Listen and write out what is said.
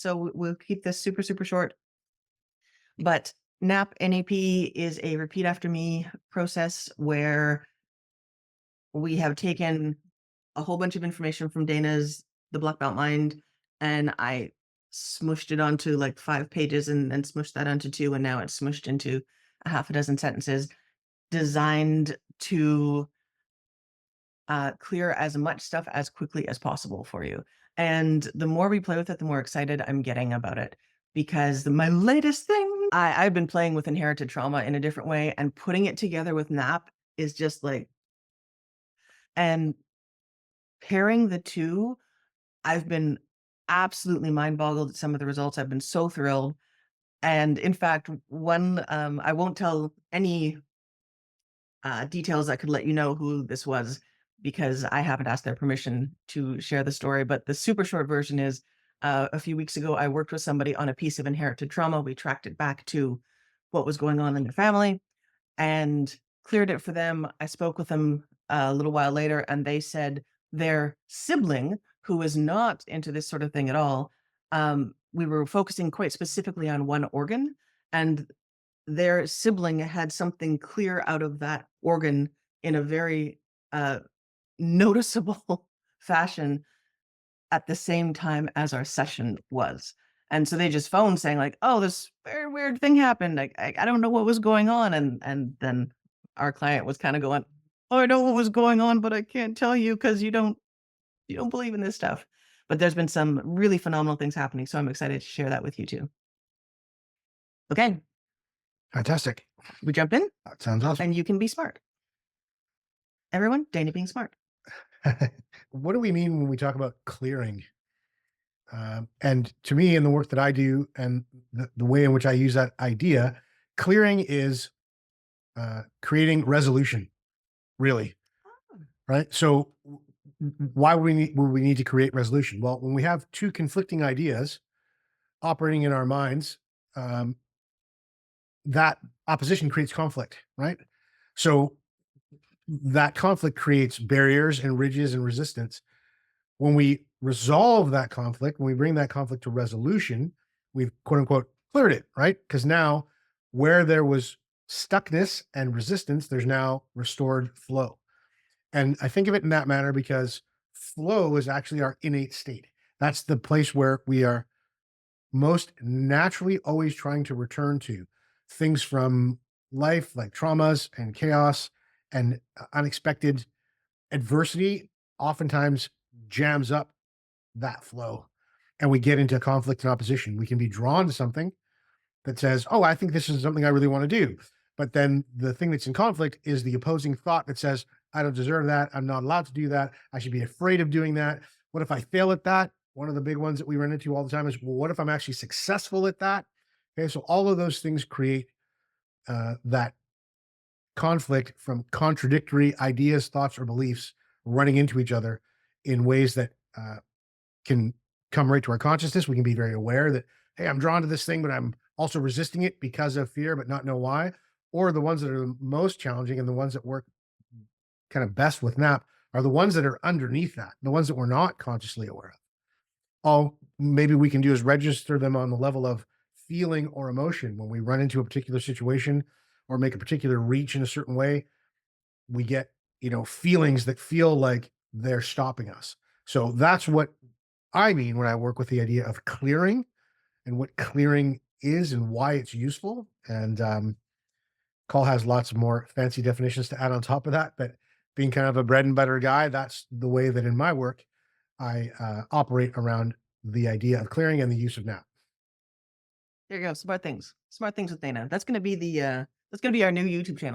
so we'll keep this super, super short. But NAP NAP is a repeat after me process where we have taken a whole bunch of information from Dana's The Black Belt Mind, and I smushed it onto like 5 pages and smushed that onto 2, and now it's smushed into a half a dozen sentences designed to clear as much stuff as quickly as possible for you. And the more we play with it, the more excited I'm getting about it. Because my latest thing, I've been playing with inherited trauma in a different way, and putting it together with NAP is just like, and pairing the two, I've been absolutely mind boggled at some of the results. I've been so thrilled. And in fact, one, I won't tell any details that could let you know who this was because I haven't asked their permission to share the story. But the super short version is a few weeks ago, I worked with somebody on a piece of inherited trauma. We tracked it back to what was going on in their family and cleared it for them. I spoke with them a little while later, and they said their sibling, who is not into this sort of thing at all, we were focusing quite specifically on one organ, and their sibling had something clear out of that organ in a very uh, noticeable fashion at the same time as our session was. And so they just phoned saying like, "Oh, this very weird thing happened. Like, I don't know what was going on." And then our client was kind of going, "Oh, I know what was going on, but I can't tell you because you don't believe in this stuff." But there's been some really phenomenal things happening, so I'm excited to share that with you too. Okay, Fantastic. we jump in, That sounds awesome. and you can be smart. Everyone, Dana being smart. What do we mean when we talk about clearing? And to me, in the work that I do and the way in which I use that idea, clearing is creating resolution, really, right? So, why would we need to create resolution? Well, when we have two conflicting ideas operating in our minds, um, that opposition creates conflict, right? So, that conflict creates barriers and ridges and resistance. When we resolve that conflict, when we bring that conflict to resolution, we've quote unquote cleared it, right? Because now where there was stuckness and resistance, there's now restored flow. And I think of it in that manner because flow is actually our innate state. That's the place where we are most naturally always trying to return to things from life, like traumas and chaos and unexpected adversity, oftentimes jams up that flow and we get into conflict and opposition. We can be drawn to something that says, "Oh, I think this is something I really want to do." But then the thing that's in conflict is the opposing thought that says, "I don't deserve that. I'm not allowed to do that. I should be afraid of doing that. What if I fail at that?" One of the big ones that we run into all the time is, "Well, what if I'm actually successful at that?" Okay. So all of those things create that conflict from contradictory ideas, thoughts, or beliefs running into each other in ways that can come right to our consciousness. We can be very aware that, hey, I'm drawn to this thing, but I'm also resisting it because of fear, but not know why. Or the ones that are the most challenging and the ones that work kind of best with NAP are the ones that are underneath that, the ones that we're not consciously aware of. All maybe we can do is register them on the level of feeling or emotion when we run into a particular situation or make a particular reach in a certain way. We get, feelings that feel like they're stopping us. So that's what I mean when I work with the idea of clearing and what clearing is and why it's useful. And Call has lots of more fancy definitions to add on top of that. But being kind of a bread and butter guy, that's the way that in my work I operate around the idea of clearing and the use of now. There you go. Smart things. Smart things with Dana. That's gonna be the that's gonna be our new YouTube channel.